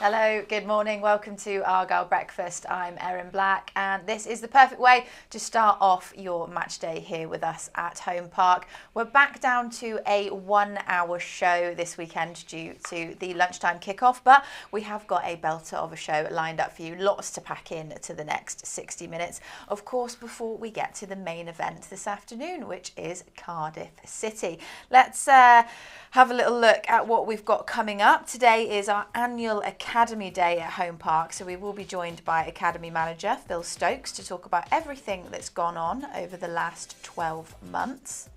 Hello, good morning. Welcome to Argyle Breakfast. I'm Erin Black, and this is the perfect way to start off your match day here with us at Home Park. We're back down to a 1 hour show this weekend due to the lunchtime kickoff, but we have got a belter of a show lined up for you. Lots to pack in to the next 60 minutes, of course, before we get to the main event this afternoon, which is Cardiff City. Let's have a little look at what we've got coming up. Today is our annual Academy Day at Home Park, so we will be joined by Academy Manager Phil Stokes to talk about everything that's gone on over the last 12 months.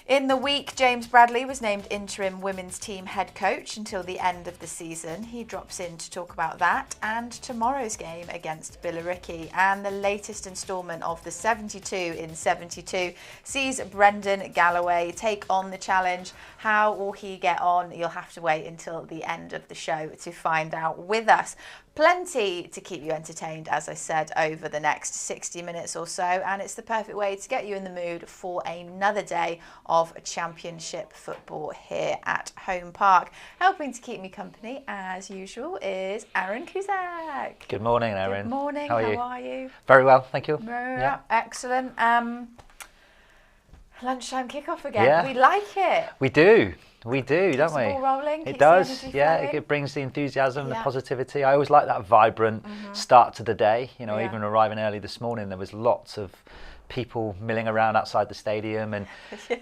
In the week, James Bradley was named interim women's team head coach until the end of the season. He drops in to talk about that and tomorrow's game against Billericay. And the latest instalment of the 72 in 72 sees Brendan Galloway take on the challenge. How will he get on? You'll have to wait until the end of the show to find out with us. Plenty to keep you entertained, as I said, over the next 60 minutes or so, and it's the perfect way to get you in the mood for another day of championship football here at Home Park. Helping to keep me company, as usual, is Aaron Cusack. Good morning, Erin. Good morning. How are you? Very well, thank you. Yeah. Excellent. Lunchtime kickoff again. Yeah. We like it. We do, don't we? Ball rolling. It does, yeah. It brings the enthusiasm, the positivity. I always like that vibrant start to the day. You know, even arriving early this morning, there was lots of people milling around outside the stadium, and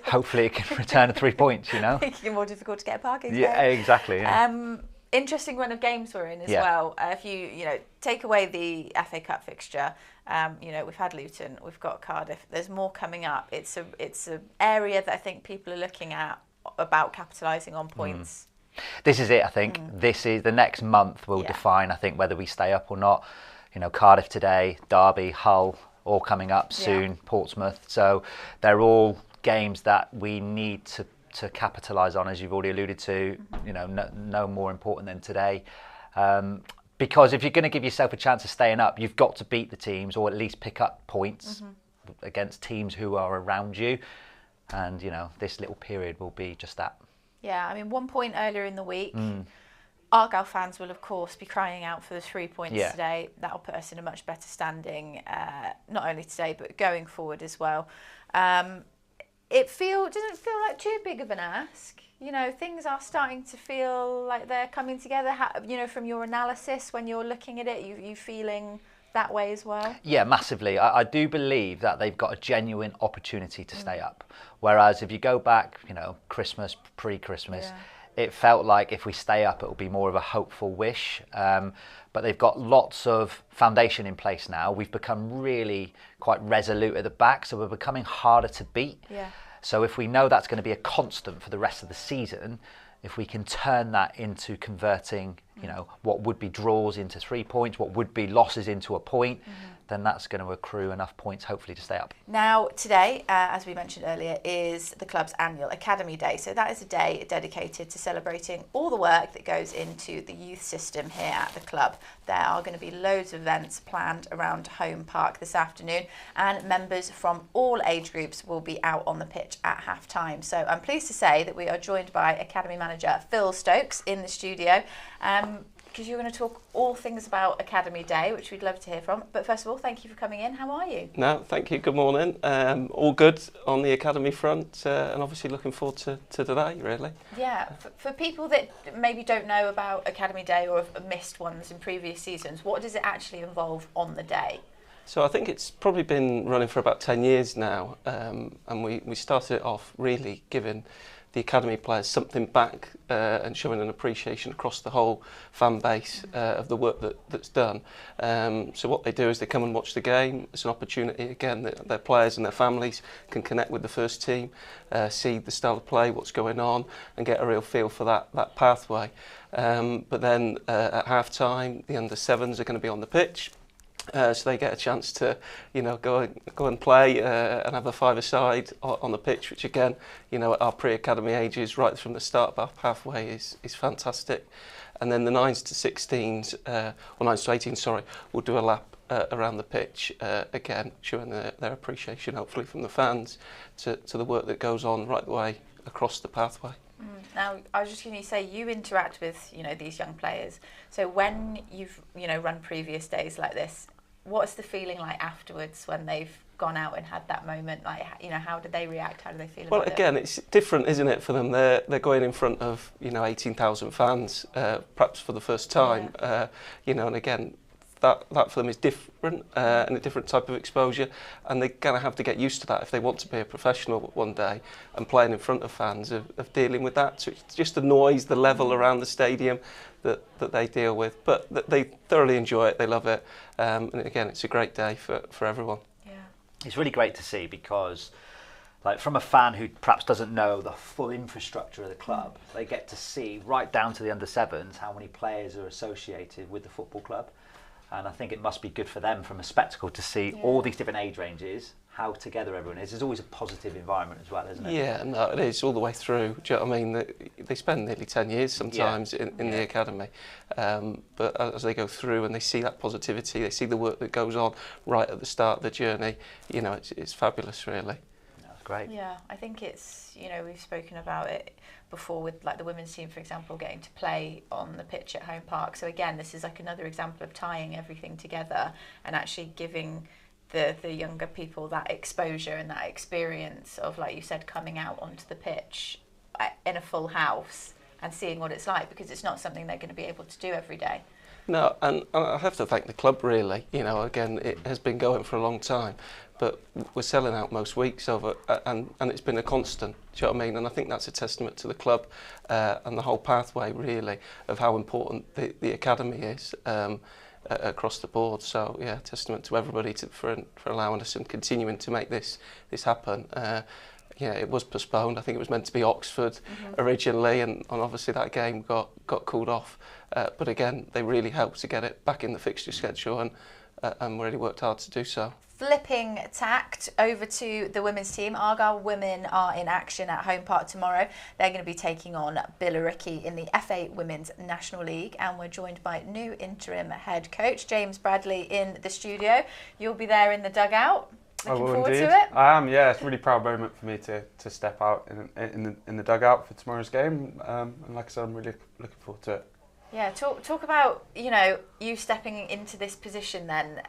hopefully it can return 3 points. You know, making it more difficult to get a parking space. Yeah, exactly. Yeah. Interesting run of games we're in as well. If you take away the FA Cup fixture, we've had Luton, we've got Cardiff. There's more coming up. It's a area that I think people are looking at about capitalising on points. This is it. I think this is the next month will define. I think whether we stay up or not. You know, Cardiff today, Derby, Hull, all coming up soon. Portsmouth. So they're all games that we need to capitalise on, as you've already alluded to. You know, no more important than today. Because if you're going to give yourself a chance of staying up, you've got to beat the teams, or at least pick up points against teams who are around you. And, this little period will be just that. Yeah, I mean, 1 point earlier in the week. Argyle fans will, of course, be crying out for the 3 points today. That'll put us in a much better standing, not only today, but going forward as well. It doesn't feel like too big of an ask. Things are starting to feel like they're coming together. From your analysis, when you're looking at it, you feeling that way as well? Yeah, massively. I do believe that they've got a genuine opportunity to stay up. Whereas if you go back, Christmas, pre-Christmas, it felt like if we stay up, it will be more of a hopeful wish. But they've got lots of foundation in place now. We've become really quite resolute at the back, so we're becoming harder to beat. Yeah. So if we know that's going to be a constant for the rest of the season, if we can turn that into converting, what would be draws into 3 points, what would be losses into a point, then that's going to accrue enough points, hopefully, to stay up. Now, today, as we mentioned earlier, is the club's annual Academy Day. So that is a day dedicated to celebrating all the work that goes into the youth system here at the club. There are going to be loads of events planned around Home Park this afternoon, and members from all age groups will be out on the pitch at half-time. So I'm pleased to say that we are joined by Academy Manager Phil Stokes in the studio. Because you're going to talk all things about Academy Day, which we'd love to hear from. But first of all, thank you for coming in. How are you? No, thank you. Good morning. All good on the Academy front, and obviously looking forward to today, really. Yeah, for people that maybe don't know about Academy Day or have missed ones in previous seasons, what does it actually involve on the day? So I think it's probably been running for about 10 years now, and we started it off really giving the Academy players something back and showing an appreciation across the whole fan base of the work that's done. So what they do is they come and watch the game. It's an opportunity, again, that their players and their families can connect with the first team, see the style of play, what's going on, and get a real feel for that pathway. But then at half-time, the under-7s are going to be on the pitch. So they get a chance to, go and play and have a five-a-side on the pitch, which again, at our pre-academy ages, right from the start of our pathway, is fantastic. And then the 9s to 16s, or 9s to 18s, sorry, will do a lap around the pitch, again, showing their appreciation, hopefully, from the fans to the work that goes on right the way across the pathway. Now, I was just going to say, you interact with, these young players. So when you've, run previous days like this, what's the feeling like afterwards when they've gone out and had that moment? Like, how do they react? How do they feel about it? Well, again, it's different, isn't it, for them? They're going in front of, 18,000 fans, perhaps for the first time, and again, that for them is different and a different type of exposure, and they're going to have to get used to that if they want to be a professional one day and playing in front of fans, of dealing with that. So it's just the noise, the level around the stadium that they deal with, but they thoroughly enjoy it, they love it, and again, it's a great day for everyone. Yeah. It's really great to see because, like, from a fan who perhaps doesn't know the full infrastructure of the club, they get to see right down to the under-7s how many players are associated with the football club. And I think it must be good for them from a spectacle to see all these different age ranges, how together everyone is. There's always a positive environment as well, isn't it? Yeah, no, it is all the way through. Do you know what I mean? They spend nearly 10 years sometimes in the academy. But as they go through and they see that positivity, they see the work that goes on right at the start of the journey, it's fabulous, really. That's great. Yeah, I think it's, we've spoken about it before with like the women's team, for example, getting to play on the pitch at Home Park. So again, this is like another example of tying everything together and actually giving the younger people that exposure and that experience of, like you said, coming out onto the pitch in a full house and seeing what it's like, because it's not something they're going to be able to do every day. No, and I have to thank the club, really. Again, it has been going for a long time, but we're selling out most weeks over, and it's been a constant. Do you know what I mean? And I think that's a testament to the club and the whole pathway, really, of how important the academy is across the board. So yeah, testament to everybody for allowing us and continuing to make this happen. It was postponed. I think it was meant to be Oxford originally, and obviously that game got called off. But again, they really helped to get it back in the fixture schedule, and really worked hard to do so. Flipping tact over to the women's team. Argyle women are in action at Home Park tomorrow. They're going to be taking on Billericay in the FA Women's National League, and we're joined by new interim head coach James Bradley in the studio. You'll be there in the dugout. Looking forward to it? I am, yeah. It's a really proud moment for me to step out in the dugout for tomorrow's game. And like I said, I'm really looking forward to it. Yeah, talk about, you stepping into this position then.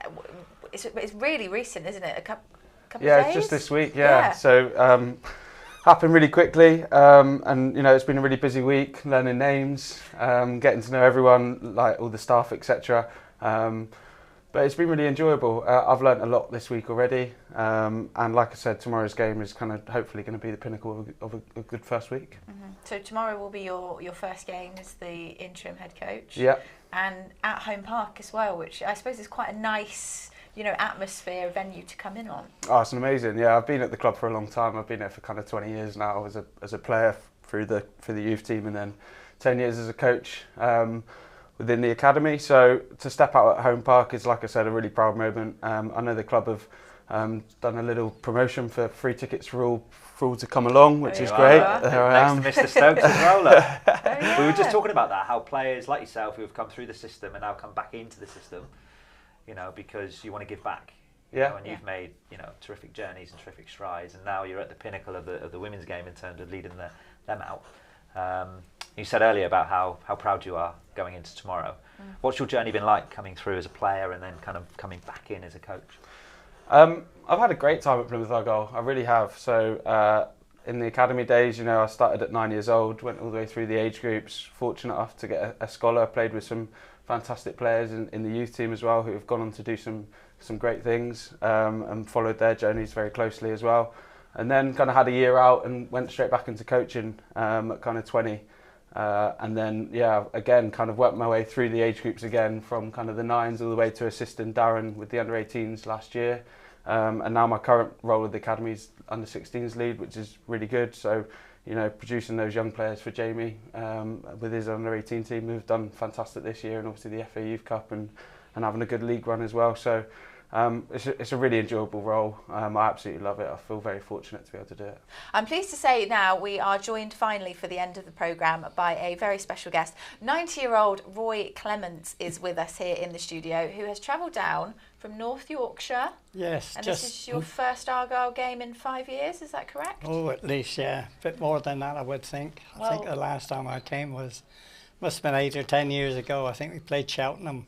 It's really recent, isn't it? A couple of days? Yeah, it's just this week, yeah. So, happened really quickly, and it's been a really busy week, learning names, getting to know everyone, like all the staff, etc. But it's been really enjoyable. I've learnt a lot this week already, and like I said, tomorrow's game is kind of hopefully going to be the pinnacle of a good first week. So tomorrow will be your first game as the interim head coach. Yeah. And at Home Park as well, which I suppose is quite a nice, atmosphere, venue to come in on. Oh, it's amazing. Yeah, I've been at the club for a long time. I've been there for kind of 20 years now as a player through the youth team, and then 10 years as a coach within the academy. So to step out at Home Park is, like I said, a really proud moment. I know the club have done a little promotion for free tickets for all to come along, which is great. There I am. Next to Mr. Stokes as well. Yeah. We were just talking about that, how players like yourself who have come through the system and now come back into the system, because you want to give back. And you've made terrific journeys and terrific strides, and now you're at the pinnacle of the women's game in terms of leading them out. You said earlier about how proud you are going into tomorrow. What's your journey been like coming through as a player and then kind of coming back in as a coach? I've had a great time at Plymouth Argyle. I really have. So in the academy days, I started at 9 years old, went all the way through the age groups, fortunate enough to get a scholar, played with some fantastic players in the youth team as well, who have gone on to do some great things, and followed their journeys very closely as well. And then kind of had a year out and went straight back into coaching at kind of 20. And then, again, kind of worked my way through the age groups again, from kind of the 9s all the way to assisting Darren with the under-18s last year. And now my current role at the academy is under-16s lead, which is really good. So, producing those young players for Jamie with his under-18 team, who've done fantastic this year, and obviously the FA Youth Cup and having a good league run as well. So, it's a really enjoyable role. I absolutely love it. I feel very fortunate to be able to do it. I'm pleased to say now we are joined finally for the end of the programme by a very special guest. 90-year-old Roy Clements is with us here in the studio, who has travelled down from North Yorkshire. Yes. And this is your first Argyle game in 5 years, is that correct? Oh, at least, yeah. A bit more than that, I would think. I think the last time I came must have been 8 or 10 years ago. I think we played Cheltenham.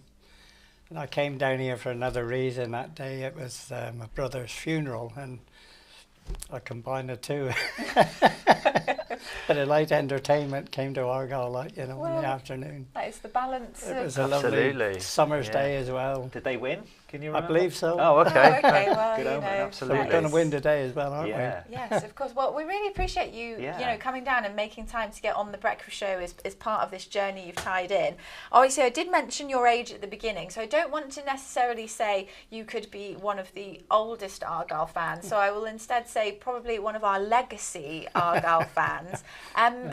And I came down here for another reason that day. It was my brother's funeral, and I combined the two. But a light entertainment came to Argyle, like, in the afternoon. That is the balance. It was a lovely summer's day as well. Did they win? Can you remember? I believe so. Oh, okay. Oh, okay. Well, good omen, absolutely. So we're going to win today as well, aren't we? Yes, of course. Well, we really appreciate you, coming down and making time to get on the breakfast show as part of this journey you've tied in. Obviously, I did mention your age at the beginning, so I don't want to necessarily say you could be one of the oldest Argyle fans. So I will instead say probably one of our legacy Argyle fans.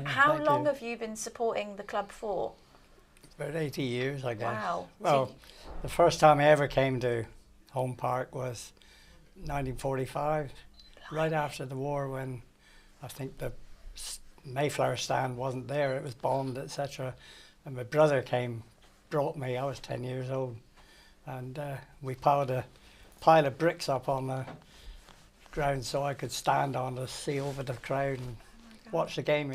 How long have you been supporting the club for? About 80 years, I guess. Wow. Well, the first time I ever came to Home Park was 1945, right after the war, when I think the Mayflower stand wasn't there, it was bombed, etc. And my brother brought me, I was 10 years old, and we piled a pile of bricks up on the ground so I could stand on to see over the crowd and watch the game,